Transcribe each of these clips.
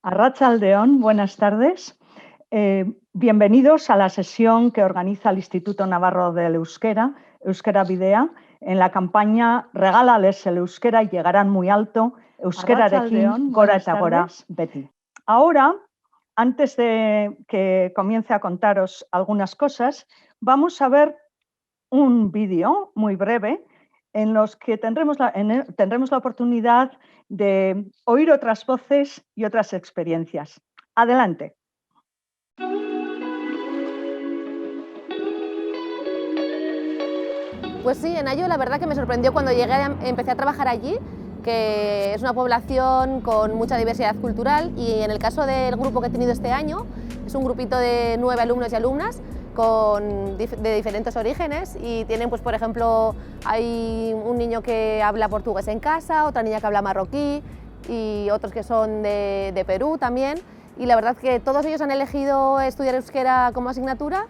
Arratsaldeon, buenas tardes. Bienvenidos a la sesión que organiza el Instituto Navarro del Euskera, Euskera Bidea, en la campaña Regálales el Euskera y llegarán muy alto, Euskerarekin gora eta gora beti. Ahora, antes de que comience a contaros algunas cosas, vamos a ver un vídeo muy breve en los que tendremos la oportunidad de oír otras voces y otras experiencias. Adelante. Pues sí, en Ayo la verdad que me sorprendió cuando empecé a trabajar allí, que es una población con mucha diversidad cultural, y en el caso del grupo que he tenido este año, es un grupito de 9 alumnos y alumnas de diferentes orígenes, y tienen, pues por ejemplo, hay un niño que habla portugués en casa, otra niña que habla marroquí y otros que son de Perú también, y la verdad que todos ellos han elegido estudiar euskera como asignatura.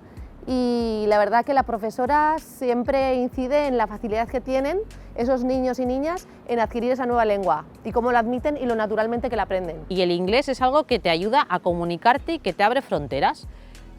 Y la verdad que la profesora siempre incide en la facilidad que tienen esos niños y niñas en adquirir esa nueva lengua y cómo la admiten y lo naturalmente que la aprenden. Y el inglés es algo que te ayuda a comunicarte y que te abre fronteras.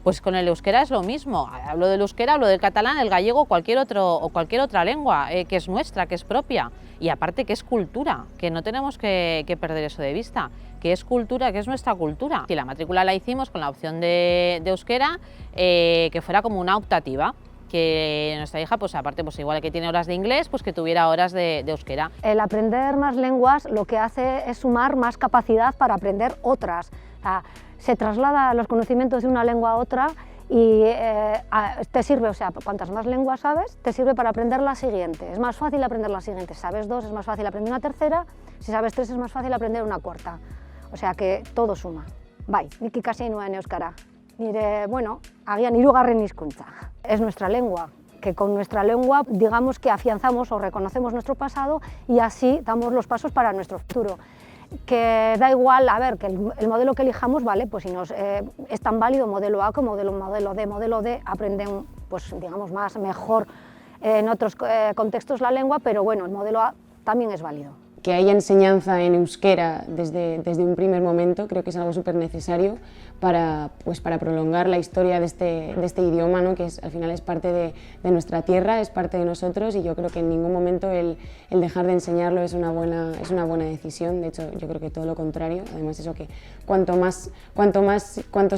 Pues con el euskera es lo mismo. Hablo del euskera, hablo del catalán, el gallego cualquier otra lengua que es nuestra, que es propia. Y aparte que es cultura, que no tenemos que perder eso de vista, que es cultura, que es nuestra cultura. Y la matrícula la hicimos con la opción de euskera, que fuera como una optativa, que nuestra hija, pues aparte, pues igual que tiene horas de inglés, pues que tuviera horas de euskera. El aprender más lenguas lo que hace es sumar más capacidad para aprender otras. O sea, se traslada los conocimientos de una lengua a otra y te sirve, o sea, cuantas más lenguas sabes, te sirve para aprender la siguiente. Es más fácil aprender la siguiente. Si sabes dos, es más fácil aprender una tercera. Si sabes tres, es más fácil aprender una cuarta. O sea que todo suma. Bai, nik ikasi nuen euskara. Nire, bueno, agian hirugarren hizkuntza. Es nuestra lengua, que con nuestra lengua digamos que afianzamos o reconocemos nuestro pasado y así damos los pasos para nuestro futuro. Que da igual, a ver, que el modelo que elijamos, vale, pues si nos es tan válido modelo A como modelo D aprenden, pues digamos, mejor en otros contextos la lengua, pero bueno, el modelo A también es válido. Que haya enseñanza en euskera desde un primer momento creo que es algo súper necesario para prolongar la historia de este idioma, ¿no? Que al final es parte de nuestra tierra, es parte de nosotros, y yo creo que en ningún momento el dejar de enseñarlo es una buena decisión. De hecho, yo creo que todo lo contrario. Además, eso que cuantos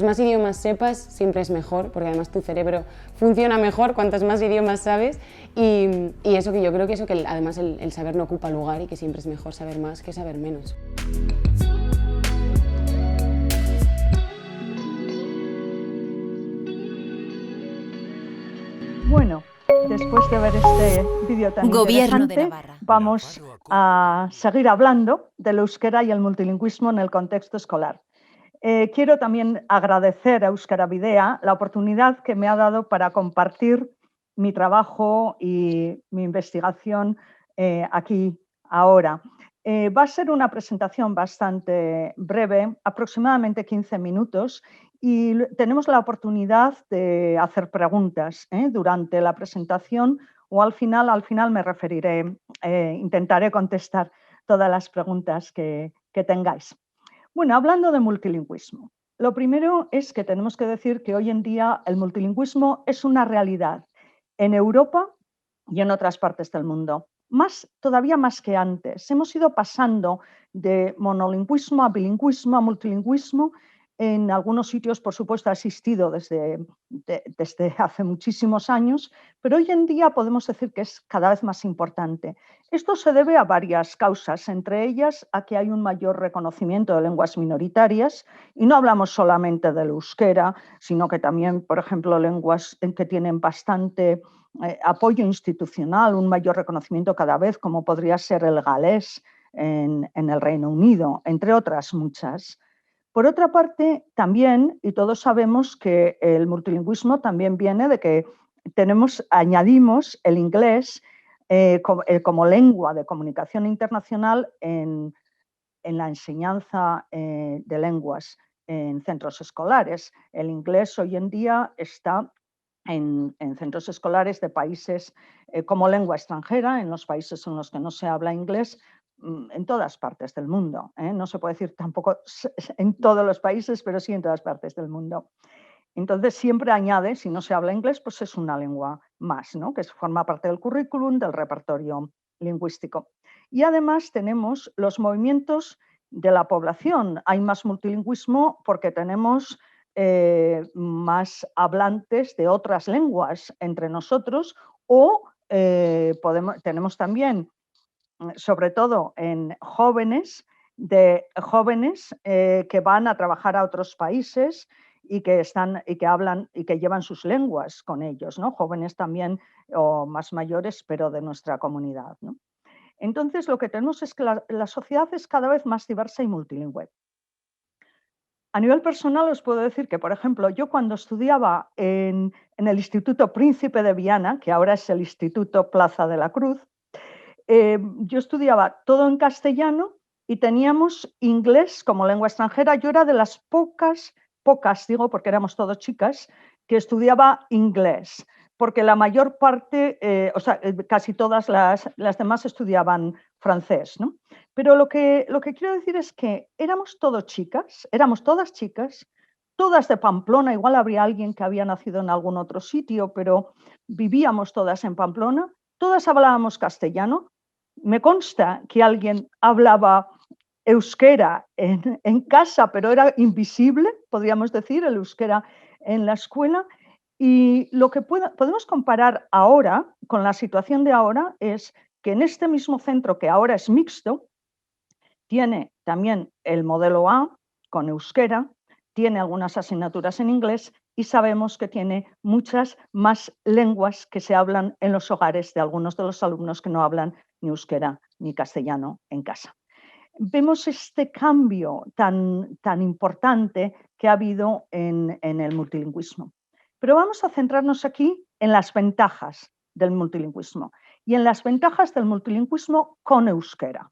más idiomas sepas siempre es mejor, porque además tu cerebro funciona mejor cuantos más idiomas sabes, y eso que yo creo que además el saber no ocupa lugar y que siempre es mejor saber más que saber menos. Bueno, después de ver este vídeo tan interesante, vamos a seguir hablando del euskera y el multilingüismo en el contexto escolar. Quiero también agradecer a Euskera Bidea la oportunidad que me ha dado para compartir mi trabajo y mi investigación aquí ahora. Va a ser una presentación bastante breve, aproximadamente 15 minutos, y tenemos la oportunidad de hacer preguntas durante la presentación, o al final me referiré, intentaré contestar todas las preguntas que tengáis. Bueno, hablando de multilingüismo, lo primero es que tenemos que decir que hoy en día el multilingüismo es una realidad en Europa y en otras partes del mundo. Todavía más que antes. Hemos ido pasando de monolingüismo a bilingüismo, a multilingüismo. En algunos sitios, por supuesto, ha existido desde hace muchísimos años, pero hoy en día podemos decir que es cada vez más importante. Esto se debe a varias causas, entre ellas a que hay un mayor reconocimiento de lenguas minoritarias, y no hablamos solamente del euskera, sino que también, por ejemplo, lenguas que tienen bastante apoyo institucional, un mayor reconocimiento cada vez, como podría ser el galés en el Reino Unido, entre otras muchas. Por otra parte, también, y todos sabemos que el multilingüismo también viene de que añadimos el inglés como lengua de comunicación internacional en la enseñanza de lenguas en centros escolares. El inglés hoy en día está en centros escolares de países como lengua extranjera, en los países en los que no se habla inglés, en todas partes del mundo. No se puede decir tampoco en todos los países, pero sí en todas partes del mundo. Entonces siempre añade, si no se habla inglés, pues es una lengua más, ¿no? Que forma parte del currículum, del repertorio lingüístico. Y además tenemos los movimientos de la población. Hay más multilingüismo porque tenemos más hablantes de otras lenguas entre nosotros o tenemos también, sobre todo en jóvenes, que van a trabajar a otros países y que hablan y que llevan sus lenguas con ellos, ¿no? Jóvenes también o más mayores, pero de nuestra comunidad, ¿no? Entonces, lo que tenemos es que la sociedad es cada vez más diversa y multilingüe. A nivel personal os puedo decir que, por ejemplo, yo cuando estudiaba en el Instituto Príncipe de Viana, que ahora es el Instituto Plaza de la Cruz, yo estudiaba todo en castellano y teníamos inglés como lengua extranjera. Yo era de las pocas digo porque éramos todas chicas, que estudiaba inglés, porque la mayor parte, casi todas las demás estudiaban francés, ¿no? Pero lo que quiero decir es que éramos todas chicas, todas de Pamplona. Igual habría alguien que había nacido en algún otro sitio, pero vivíamos todas en Pamplona, todas hablábamos castellano. Me consta que alguien hablaba euskera en casa, pero era invisible, podríamos decir, el euskera en la escuela. Y lo que podemos comparar ahora con la situación de ahora es que en este mismo centro, que ahora es mixto, tiene también el modelo A con euskera, tiene algunas asignaturas en inglés y sabemos que tiene muchas más lenguas que se hablan en los hogares de algunos de los alumnos que no hablan ni euskera ni castellano en casa. Vemos este cambio tan importante que ha habido en el multilingüismo. Pero vamos a centrarnos aquí en las ventajas del multilingüismo y en las ventajas del multilingüismo con euskera.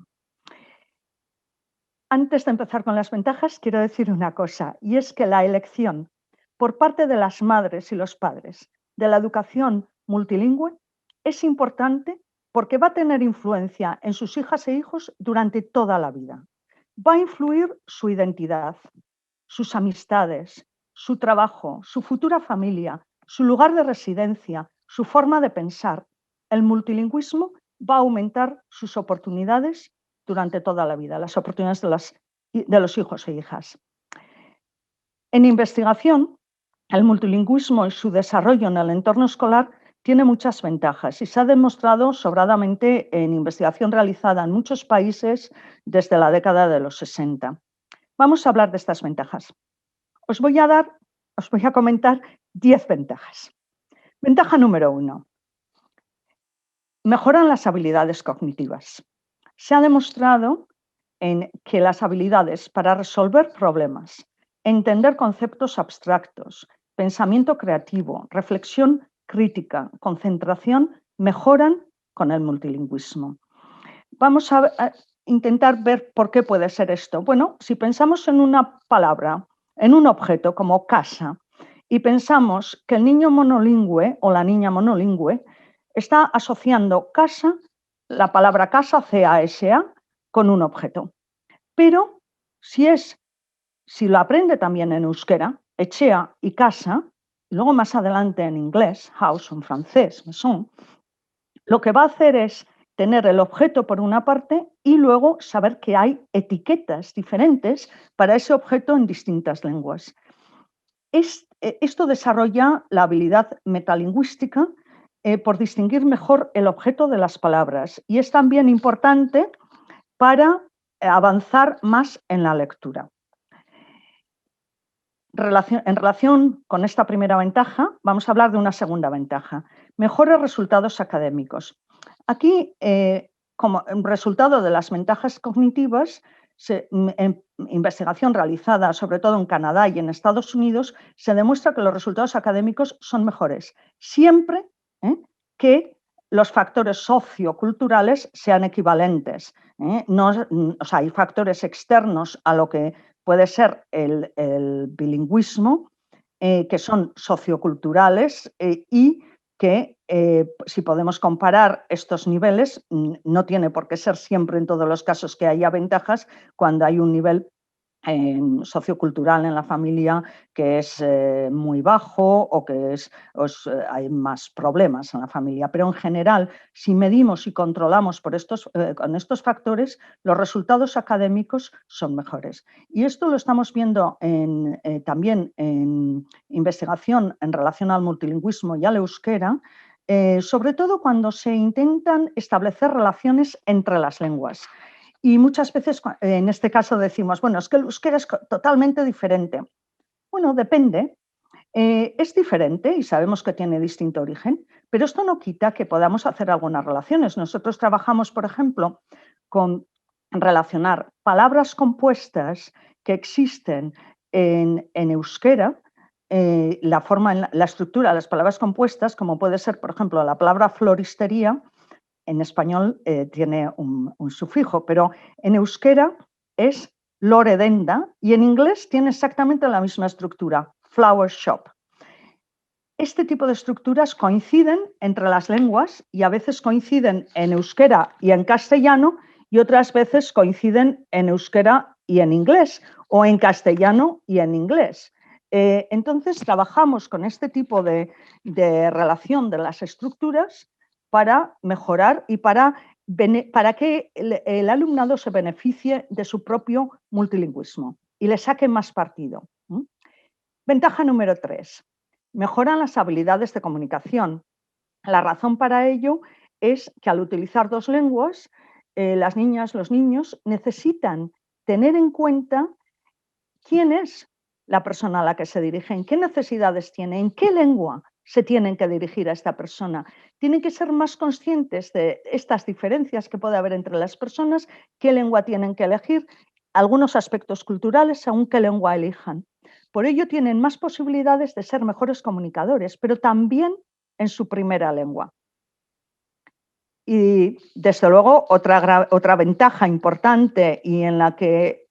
Antes de empezar con las ventajas, quiero decir una cosa, y es que la elección por parte de las madres y los padres de la educación multilingüe es importante porque va a tener influencia en sus hijas e hijos durante toda la vida. Va a influir su identidad, sus amistades, su trabajo, su futura familia, su lugar de residencia, su forma de pensar. El multilingüismo va a aumentar sus oportunidades durante toda la vida, las oportunidades de los hijos e hijas. En investigación, el multilingüismo y su desarrollo en el entorno escolar tiene muchas ventajas y se ha demostrado sobradamente en investigación realizada en muchos países desde la década de los 60. Vamos a hablar de estas ventajas. Os voy a comentar 10 ventajas. Ventaja número 1. Mejoran las habilidades cognitivas. Se ha demostrado que las habilidades para resolver problemas, entender conceptos abstractos, pensamiento creativo, reflexión crítica, concentración, mejoran con el multilingüismo. Vamos a intentar ver por qué puede ser esto. Bueno, si pensamos en una palabra, en un objeto como casa, y pensamos que el niño monolingüe o la niña monolingüe está asociando casa, la palabra casa, C-A-S-A, con un objeto. Pero si lo aprende también en euskera, etxea y casa, y luego más adelante en inglés, house, en francés, maison, lo que va a hacer es tener el objeto por una parte y luego saber que hay etiquetas diferentes para ese objeto en distintas lenguas. Esto desarrolla la habilidad metalingüística por distinguir mejor el objeto de las palabras y es también importante para avanzar más en la lectura. En relación con esta primera ventaja, vamos a hablar de una segunda ventaja, mejores resultados académicos. Aquí, como resultado de las ventajas cognitivas, en investigación realizada sobre todo en Canadá y en Estados Unidos, se demuestra que los resultados académicos son mejores, siempre que los factores socioculturales sean equivalentes. Hay factores externos a lo que puede ser el bilingüismo, que son socioculturales y que si podemos comparar estos niveles, no tiene por qué ser siempre en todos los casos que haya ventajas cuando hay un nivel sociocultural en la familia que es muy bajo o que hay más problemas en la familia. Pero en general, si medimos y controlamos con estos factores, los resultados académicos son mejores. Y esto lo estamos viendo también en investigación en relación al multilingüismo y al euskera, sobre todo cuando se intentan establecer relaciones entre las lenguas. Y muchas veces en este caso decimos, bueno, es que el euskera es totalmente diferente. Bueno, depende. Es diferente y sabemos que tiene distinto origen, pero esto no quita que podamos hacer algunas relaciones. Nosotros trabajamos, por ejemplo, con relacionar palabras compuestas que existen en euskera, la estructura de las palabras compuestas, como puede ser, por ejemplo, la palabra floristería. En español tiene un sufijo, pero en euskera es loredenda y en inglés tiene exactamente la misma estructura, flower shop. Este tipo de estructuras coinciden entre las lenguas y a veces coinciden en euskera y en castellano y otras veces coinciden en euskera y en inglés o en castellano y en inglés. Entonces trabajamos con este tipo de relación de las estructuras para mejorar y para que el alumnado se beneficie de su propio multilingüismo y le saque más partido. Ventaja número 3. Mejoran las habilidades de comunicación. La razón para ello es que al utilizar dos lenguas, las niñas, los niños necesitan tener en cuenta quién es la persona a la que se dirigen, qué necesidades tiene, en qué lengua se tienen que dirigir a esta persona. Tienen que ser más conscientes de estas diferencias que puede haber entre las personas, qué lengua tienen que elegir, algunos aspectos culturales según qué lengua elijan. Por ello tienen más posibilidades de ser mejores comunicadores, pero también en su primera lengua. Y desde luego otra ventaja importante y en la que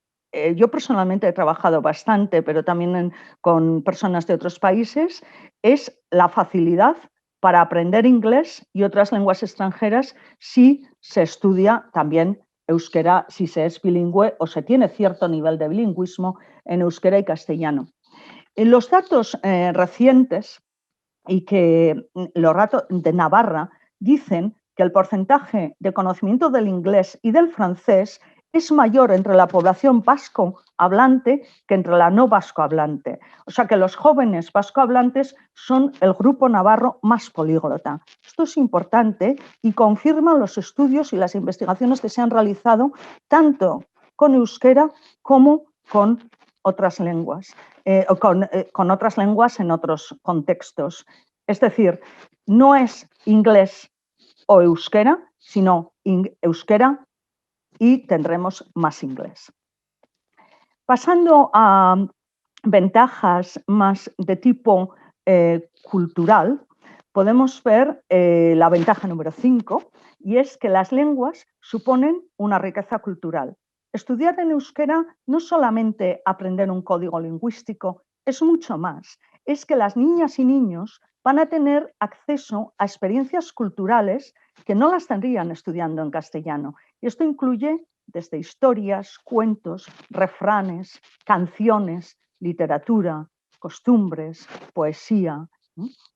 yo personalmente he trabajado bastante, pero también con personas de otros países, es la facilidad para aprender inglés y otras lenguas extranjeras si se estudia también euskera, si se es bilingüe o se tiene cierto nivel de bilingüismo en euskera y castellano. En los datos recientes los datos de Navarra dicen que el porcentaje de conocimiento del inglés y del francés es mayor entre la población vasco-hablante que entre la no vasco-hablante. O sea que los jóvenes vasco-hablantes son el grupo navarro más políglota. Esto es importante y confirman los estudios y las investigaciones que se han realizado tanto con euskera como con otras lenguas, con otras lenguas en otros contextos. Es decir, no es inglés o euskera, sino euskera y tendremos más inglés. Pasando a ventajas más de tipo cultural, podemos ver la ventaja número 5 y es que las lenguas suponen una riqueza cultural. Estudiar en euskera no solamente aprender un código lingüístico, es mucho más. Es que las niñas y niños van a tener acceso a experiencias culturales que no las tendrían estudiando en castellano. Y esto incluye desde historias, cuentos, refranes, canciones, literatura, costumbres, poesía.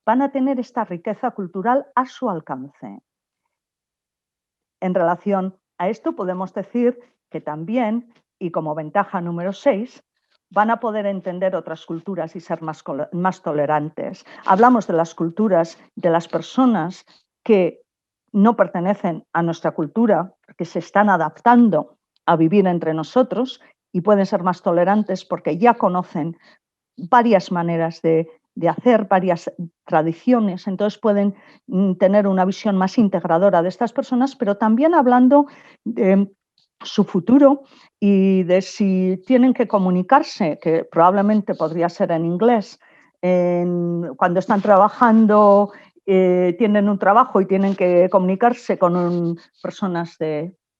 Van a tener esta riqueza cultural a su alcance. En relación a esto podemos decir que también, y como ventaja número 6, van a poder entender otras culturas y ser más tolerantes. Hablamos de las culturas de las personas que no pertenecen a nuestra cultura, que se están adaptando a vivir entre nosotros y pueden ser más tolerantes porque ya conocen varias maneras de hacer, varias tradiciones, entonces pueden tener una visión más integradora de estas personas, pero también hablando de su futuro y de si tienen que comunicarse, que probablemente podría ser en inglés, cuando están trabajando, tienen un trabajo y tienen que comunicarse con personas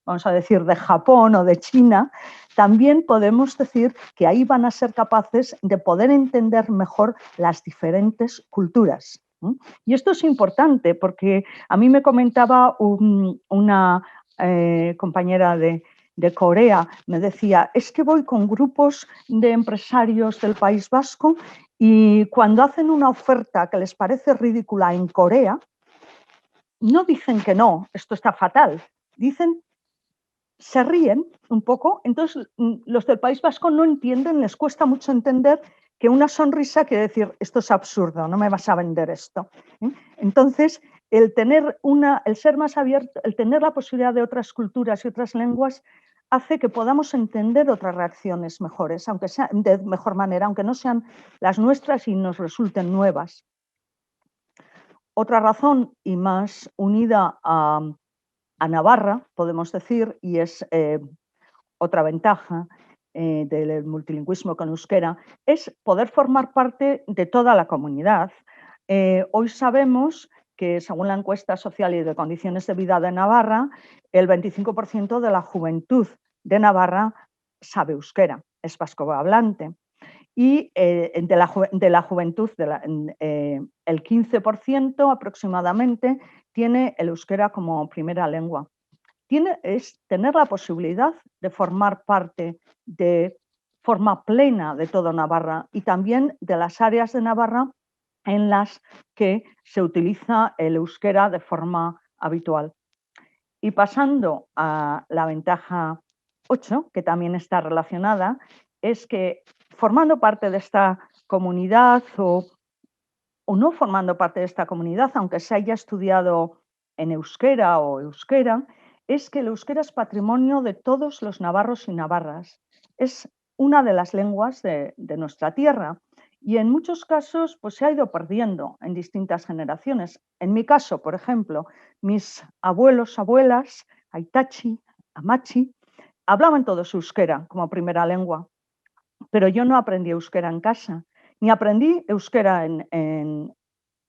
vamos a decir, de Japón o de China, también podemos decir que ahí van a ser capaces de poder entender mejor las diferentes culturas Y esto es importante porque a mí me comentaba una compañera de Corea, me decía, es que voy con grupos de empresarios del País Vasco y cuando hacen una oferta que les parece ridícula en Corea, no dicen que no, esto está fatal, dicen, se ríen un poco, entonces los del País Vasco no entienden, les cuesta mucho entender que una sonrisa quiere decir, esto es absurdo, no me vas a vender esto. Entonces, el ser más abierto, el tener la posibilidad de otras culturas y otras lenguas, hace que podamos entender otras reacciones mejores, aunque sea de mejor manera, aunque no sean las nuestras y nos resulten nuevas. Otra razón, y más unida a Navarra, podemos decir, y es otra ventaja del multilingüismo con euskera, es poder formar parte de toda la comunidad. Hoy sabemos que, según la encuesta social y de condiciones de vida de Navarra, el 25% de la juventud de Navarra sabe euskera, es vascohablante. Y de la juventud, el 15% aproximadamente tiene el euskera como primera lengua. Es tener la posibilidad de formar parte de forma plena de todo Navarra y también de las áreas de Navarra en las que se utiliza el euskera de forma habitual. Y pasando a la ventaja 8, que también está relacionada, es que formando parte de esta comunidad o no formando parte de esta comunidad, aunque se haya estudiado en euskera o euskera, es que el euskera es patrimonio de todos los navarros y navarras. Es una de las lenguas de nuestra tierra y en muchos casos pues, se ha ido perdiendo en distintas generaciones. En mi caso, por ejemplo, mis abuelos, abuelas, aitachi, amachi, hablaban todos euskera como primera lengua, pero yo no aprendí euskera en casa, ni aprendí euskera en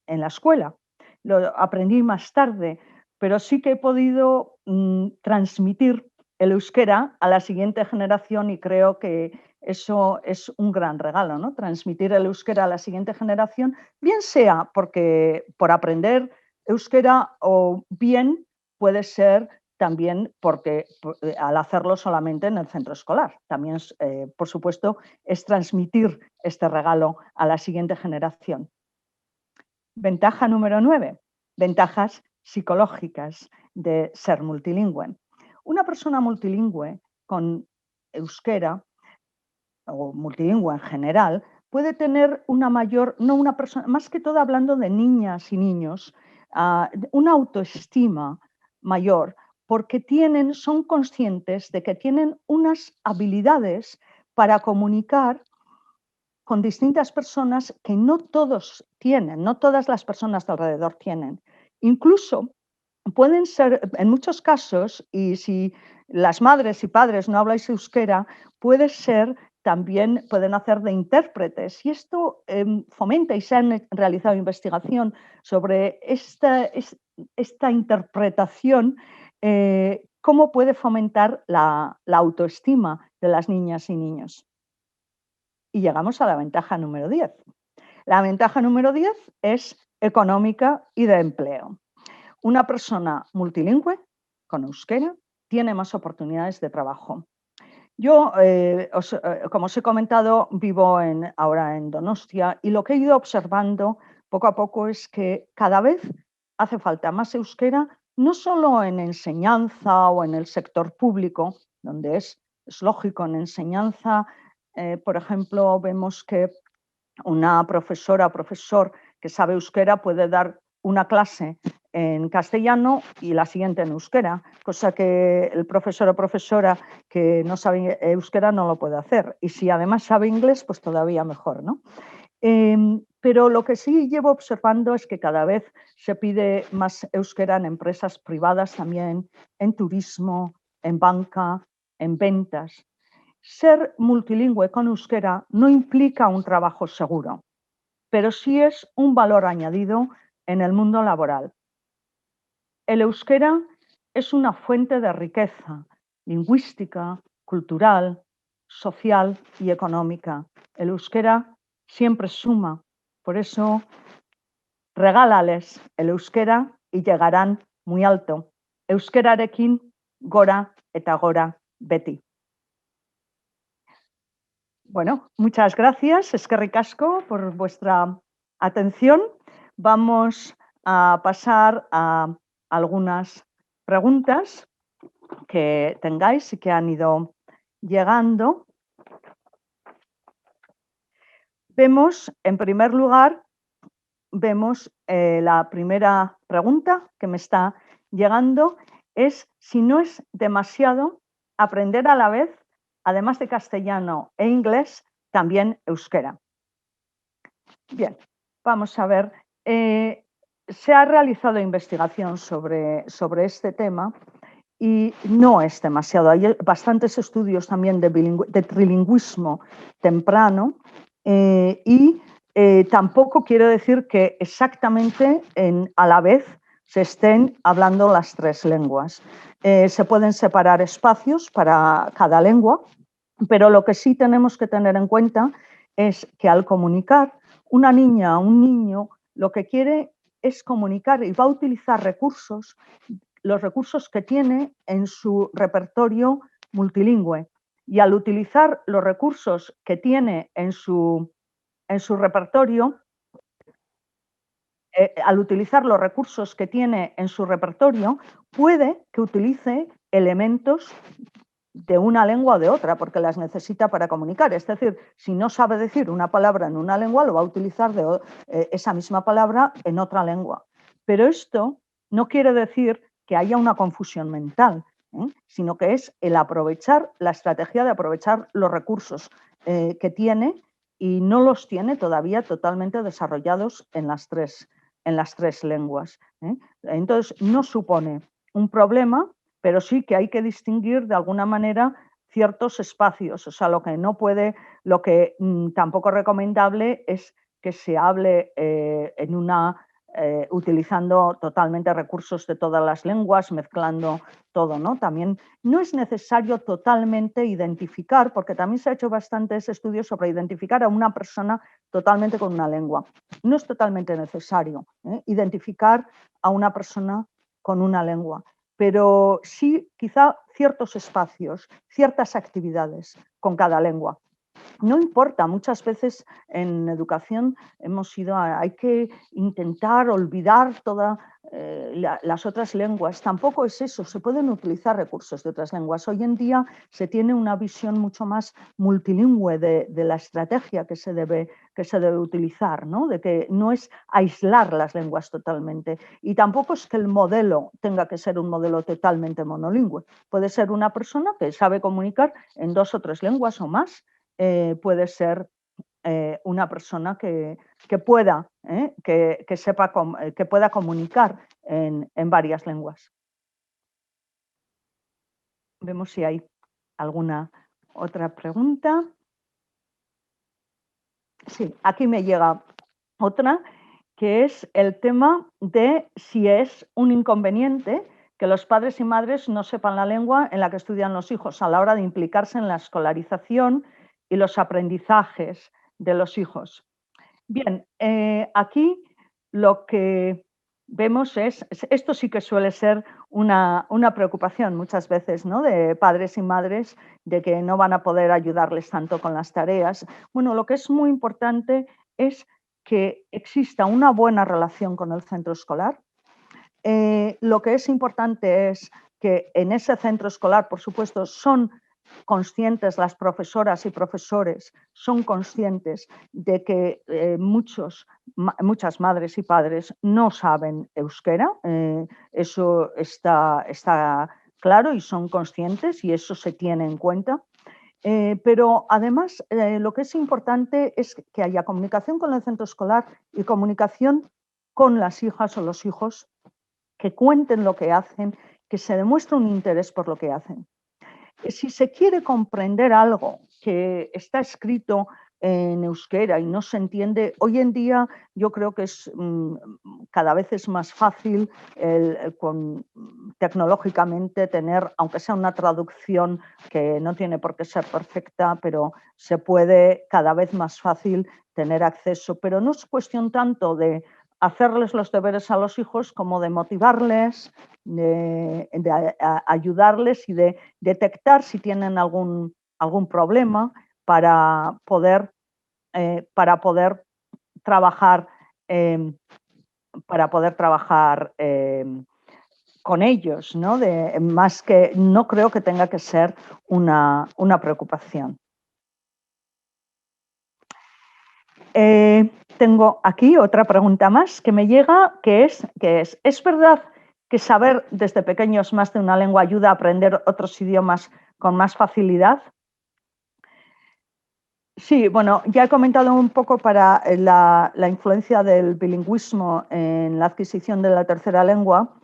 la escuela. Lo aprendí más tarde, pero sí que he podido transmitir el euskera a la siguiente generación y creo que eso es un gran regalo, ¿no? Transmitir el euskera a la siguiente generación, bien sea por aprender euskera o bien puede ser también porque al hacerlo solamente en el centro escolar. También, por supuesto, es transmitir este regalo a la siguiente generación. Ventaja número 9, ventajas psicológicas de ser multilingüe. Una persona multilingüe con euskera o multilingüe en general puede tener más que todo hablando de niñas y niños, una autoestima mayor porque son conscientes de que tienen unas habilidades para comunicar con distintas personas que no todos tienen, no todas las personas de alrededor tienen. Incluso pueden ser, en muchos casos, y si las madres y padres no habláis euskera, pueden hacer de intérpretes. Y esto fomenta, y se han realizado investigación sobre esta interpretación, cómo puede fomentar la autoestima de las niñas y niños. Y llegamos a la ventaja número 10. La ventaja número 10 es económica y de empleo. Una persona multilingüe con euskera tiene más oportunidades de trabajo. Yo, como os he comentado, vivo ahora en Donostia y lo que he ido observando poco a poco es que cada vez hace falta más euskera, no solo en enseñanza o en el sector público, donde es lógico, en enseñanza. Por ejemplo, vemos que una profesora o profesor que sabe euskera puede dar una clase en castellano y la siguiente en euskera, cosa que el profesor o profesora que no sabe euskera no lo puede hacer. Y si además sabe inglés, pues todavía mejor, ¿no? Pero lo que sí llevo observando es que cada vez se pide más euskera en empresas privadas también, en turismo, en banca, en ventas. Ser multilingüe con euskera no implica un trabajo seguro, pero sí es un valor añadido en el mundo laboral. El euskera es una fuente de riqueza lingüística, cultural, social y económica. El euskera siempre suma, por eso Regálales el euskera y llegarán muy alto. Euskerarekin gora eta gora beti. Bueno, muchas gracias, eskerrik asko, por vuestra atención. Vamos a pasar a algunas preguntas que tengáis y que han ido llegando. Vemos, en primer lugar, la primera pregunta que me está llegando es si no es demasiado aprender a la vez, además de castellano e inglés, también euskera. Bien, vamos a ver. Se ha realizado investigación sobre este tema y no es demasiado. Hay bastantes estudios también de trilingüismo temprano y tampoco quiero decir que exactamente a la vez se estén hablando las tres lenguas. Se pueden separar espacios para cada lengua, pero lo que sí tenemos que tener en cuenta es que al comunicar, una niña o un niño lo que quiere es comunicar y va a utilizar los recursos que tiene en su repertorio multilingüe. Y al utilizar los recursos que tiene en su repertorio, puede que utilice elementos de una lengua o de otra, porque las necesita para comunicar. Es decir, si no sabe decir una palabra en una lengua, lo va a utilizar esa misma palabra en otra lengua. Pero esto no quiere decir que haya una confusión mental, sino que es la estrategia de aprovechar los recursos que tiene y no los tiene todavía totalmente desarrollados en las tres lenguas. Entonces, no supone un problema, pero sí que hay que distinguir de alguna manera ciertos espacios. O sea, lo que tampoco es recomendable es que se hable utilizando totalmente recursos de todas las lenguas, mezclando todo, ¿no? También no es necesario totalmente identificar, porque también se ha hecho bastantes estudios sobre identificar a una persona totalmente con una lengua. No es totalmente necesario identificar a una persona con una lengua, pero sí quizá ciertos espacios, ciertas actividades con cada lengua. No importa, muchas veces en educación hay que intentar olvidar todas las otras lenguas. Tampoco es eso, se pueden utilizar recursos de otras lenguas. Hoy en día se tiene una visión mucho más multilingüe de la estrategia que se debe utilizar, ¿no? De que no es aislar las lenguas totalmente. Y tampoco es que el modelo tenga que ser un modelo totalmente monolingüe. Puede ser una persona que sabe comunicar en 2 o 3 lenguas o más. Puede ser una persona que pueda comunicar en varias lenguas. Vemos si hay alguna otra pregunta. Sí, aquí me llega otra, que es el tema de si es un inconveniente que los padres y madres no sepan la lengua en la que estudian los hijos a la hora de implicarse en la escolarización y los aprendizajes de los hijos. Bien, aquí lo que vemos esto sí que suele ser una preocupación muchas veces, ¿no? De padres y madres, de que no van a poder ayudarles tanto con las tareas. Bueno, lo que es muy importante es que exista una buena relación con el centro escolar. Lo que es importante es que en ese centro escolar, por supuesto, son conscientes las profesoras y profesores, son conscientes de que muchas madres y padres no saben euskera, eso está claro y son conscientes y eso se tiene en cuenta. Pero además lo que es importante es que haya comunicación con el centro escolar y comunicación con las hijas o los hijos, que cuenten lo que hacen, que se demuestre un interés por lo que hacen. Si se quiere comprender algo que está escrito en euskera y no se entiende, hoy en día yo creo que cada vez es más fácil tecnológicamente tener, aunque sea una traducción que no tiene por qué ser perfecta, pero se puede cada vez más fácil tener acceso. Pero no es cuestión tanto de hacerles los deberes a los hijos como de motivarles, de ayudarles y de detectar si tienen algún problema para poder trabajar con ellos, ¿no? Más que no creo que tenga que ser una preocupación. Tengo aquí otra pregunta más que me llega, que ¿es verdad que saber desde pequeños más de una lengua ayuda a aprender otros idiomas con más facilidad? Sí, bueno, ya he comentado un poco para la influencia del bilingüismo en la adquisición de la tercera lengua,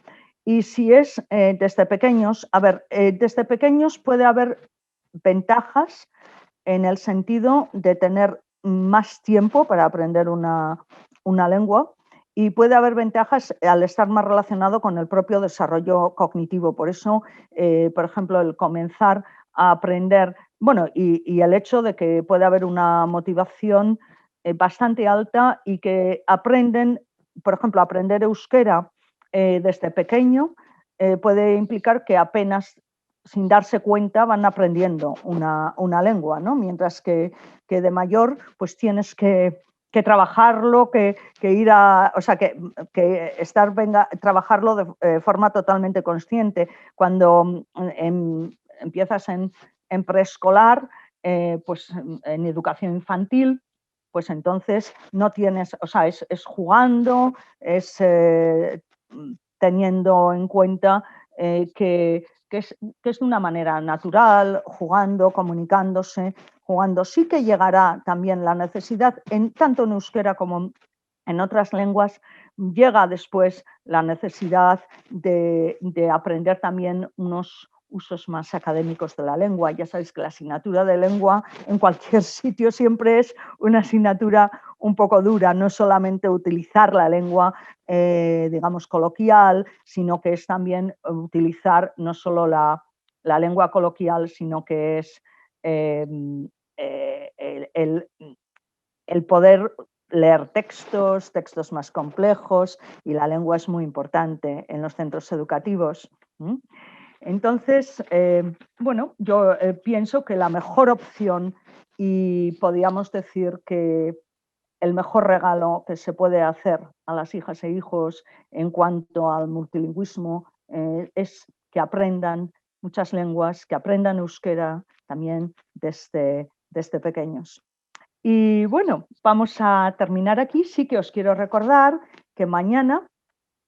y si es desde pequeños, desde pequeños puede haber ventajas en el sentido de tener más tiempo para aprender una lengua, y puede haber ventajas al estar más relacionado con el propio desarrollo cognitivo. Por eso, por ejemplo, el comenzar a aprender, bueno, y el hecho de que puede haber una motivación bastante alta y que aprenden, por ejemplo, aprender euskera desde pequeño puede implicar que apenas sin darse cuenta van aprendiendo una lengua, ¿no? Mientras que de mayor pues tienes que trabajarlo, que ir a, o sea, que trabajarlo de forma totalmente consciente. Cuando empiezas en preescolar, pues en educación infantil, pues entonces no tienes, o sea, es jugando, es teniendo en cuenta que es de una manera natural, jugando, comunicándose, jugando. Sí que llegará también la necesidad, tanto en euskera como en otras lenguas, llega después la necesidad de aprender también unos usos más académicos de la lengua. Ya sabéis que la asignatura de lengua en cualquier sitio siempre es una asignatura un poco dura, no es solamente utilizar la lengua, digamos, coloquial, sino que es también utilizar no solo la lengua coloquial, sino que es el poder leer textos más complejos, y la lengua es muy importante en los centros educativos. Entonces, bueno, yo pienso que la mejor opción, y podríamos decir que el mejor regalo que se puede hacer a las hijas e hijos en cuanto al multilingüismo es que aprendan muchas lenguas, que aprendan euskera también desde pequeños. Y bueno, vamos a terminar aquí. Sí que os quiero recordar que mañana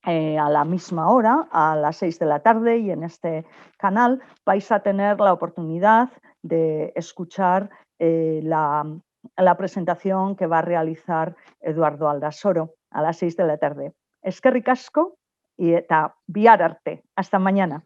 a la misma hora, a las 6 de la tarde, y en este canal vais a tener la oportunidad de escuchar la presentación que va a realizar Eduardo Aldasoro a las 6 de la tarde. Eskerrik asko y eta bihar arte. Hasta mañana.